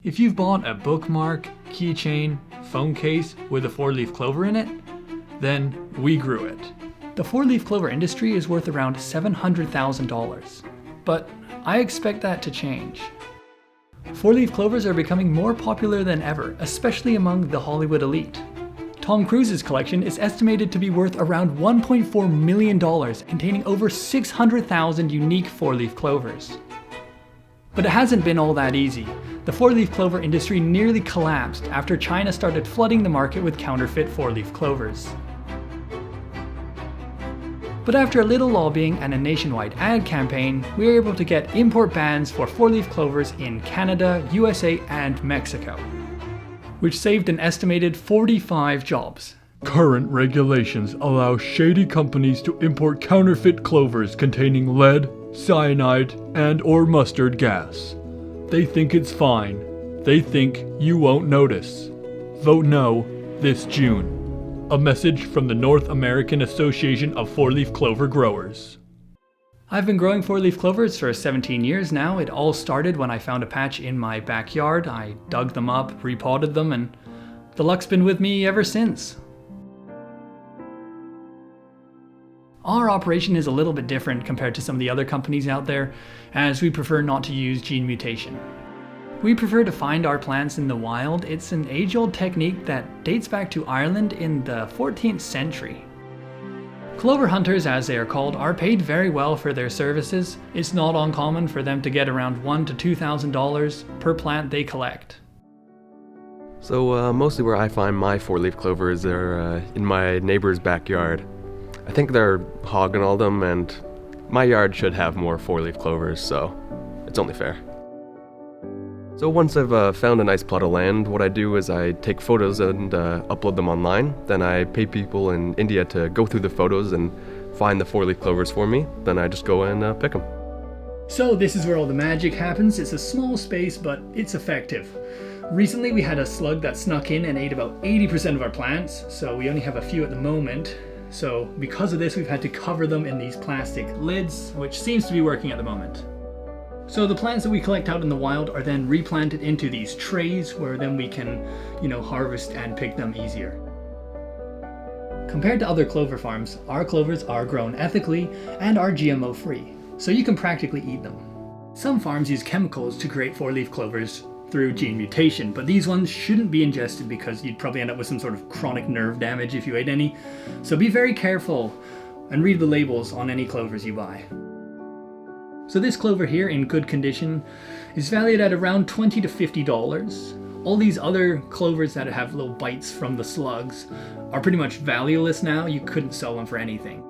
If you've bought a bookmark, keychain, phone case with a 4-leaf clover in it, then we grew it. The 4-leaf clover industry is worth around $700,000, but I expect that to change. 4-leaf clovers are becoming more popular than ever, especially among the Hollywood elite. Tom Cruise's collection is estimated to be worth around $1.4 million, containing over 600,000 unique 4-leaf clovers. But it hasn't been all that easy. The 4-leaf clover industry nearly collapsed after China started flooding the market with counterfeit 4-leaf clovers. But after a little lobbying and a nationwide ad campaign, we were able to get import bans for 4-leaf clovers in Canada, USA, and Mexico, which saved an estimated 45 jobs. Current regulations allow shady companies to import counterfeit clovers containing lead, cyanide, and/or mustard gas. They think it's fine. They think you won't notice. Vote no this June. A message from the North American Association of 4-Leaf Clover Growers. I've been growing 4-leaf clovers for 17 years now. It all started when I found a patch in my backyard. I dug them up, repotted them, and the luck's been with me ever since. Our operation is a little bit different compared to some of the other companies out there, as we prefer not to use gene mutation. We prefer to find our plants in the wild. It's an age-old technique that dates back to Ireland in the 14th century. Clover hunters, as they are called, are paid very well for their services. It's not uncommon for them to get around $1,000 to $2,000 per plant they collect. So mostly where I find my 4-leaf clovers are in my neighbor's backyard. I think they're hogging all them, and my yard should have more 4-leaf clovers, so it's only fair. So once I've found a nice plot of land, what I do is I take photos and upload them online. Then I pay people in India to go through the photos and find the 4-leaf clovers for me. Then I just go and pick them. So this is where all the magic happens. It's a small space, but it's effective. Recently we had a slug that snuck in and ate about 80% of our plants, so we only have a few at the moment. So because of this, we've had to cover them in these plastic lids, which seems to be working at the moment. So the plants that we collect out in the wild are then replanted into these trays where then we can, harvest and pick them easier. Compared to other clover farms, our clovers are grown ethically and are GMO free, so you can practically eat them. Some farms use chemicals to create 4-leaf clovers through gene mutation, but these ones shouldn't be ingested because you'd probably end up with some sort of chronic nerve damage if you ate any. So be very careful and read the labels on any clovers you buy. So this clover here in good condition is valued at around $20 to $50. All these other clovers that have little bites from the slugs are pretty much valueless now. You couldn't sell them for anything.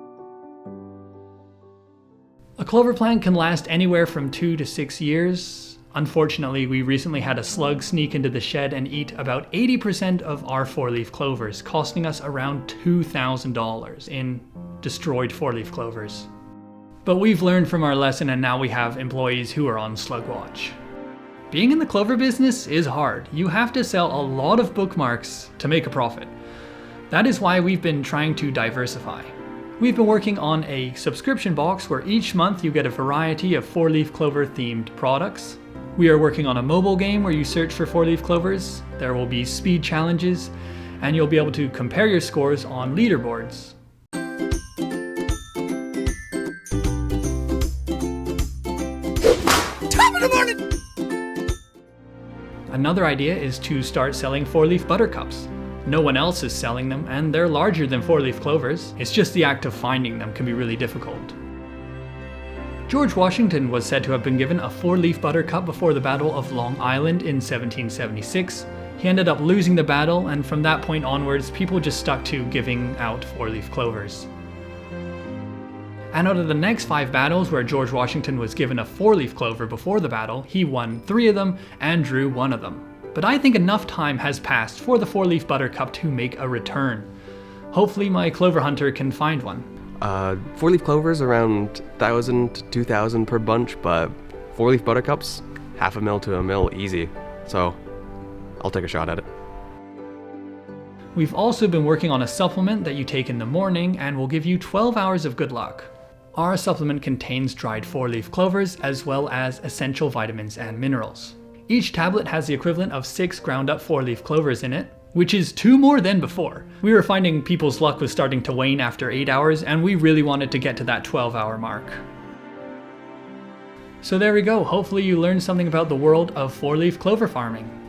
A clover plant can last anywhere from 2 to 6 years. Unfortunately, we recently had a slug sneak into the shed and eat about 80% of our 4-leaf clovers, costing us around $2,000 in destroyed 4-leaf clovers. But we've learned from our lesson, and now we have employees who are on slug watch. Being in the clover business is hard. You have to sell a lot of bookmarks to make a profit. That is why we've been trying to diversify. We've been working on a subscription box where each month you get a variety of 4-leaf clover themed products. We are working on a mobile game where you search for 4-leaf clovers. There will be speed challenges, and you'll be able to compare your scores on leaderboards. Another idea is to start selling 4-leaf buttercups. No one else is selling them, and they're larger than 4-leaf clovers. It's just the act of finding them can be really difficult. George Washington was said to have been given a 4-leaf buttercup before the Battle of Long Island in 1776. He ended up losing the battle, and from that point onwards, people just stuck to giving out 4-leaf clovers. And out of the next 5 battles where George Washington was given a 4-leaf clover before the battle, he won 3 of them and drew 1 of them. But I think enough time has passed for the 4-leaf buttercup to make a return. Hopefully my clover hunter can find one. 4-leaf clovers around $1,000 to $2,000 per bunch, but 4-leaf buttercups, $500,000 to $1 million easy. So I'll take a shot at it. We've also been working on a supplement that you take in the morning and will give you 12 hours of good luck. Our supplement contains dried 4-leaf clovers as well as essential vitamins and minerals. Each tablet has the equivalent of 6 ground up 4-leaf clovers in it, which is 2 more than before. We were finding people's luck was starting to wane after 8 hours, and we really wanted to get to that 12-hour mark. So there we go, hopefully you learned something about the world of 4-leaf clover farming.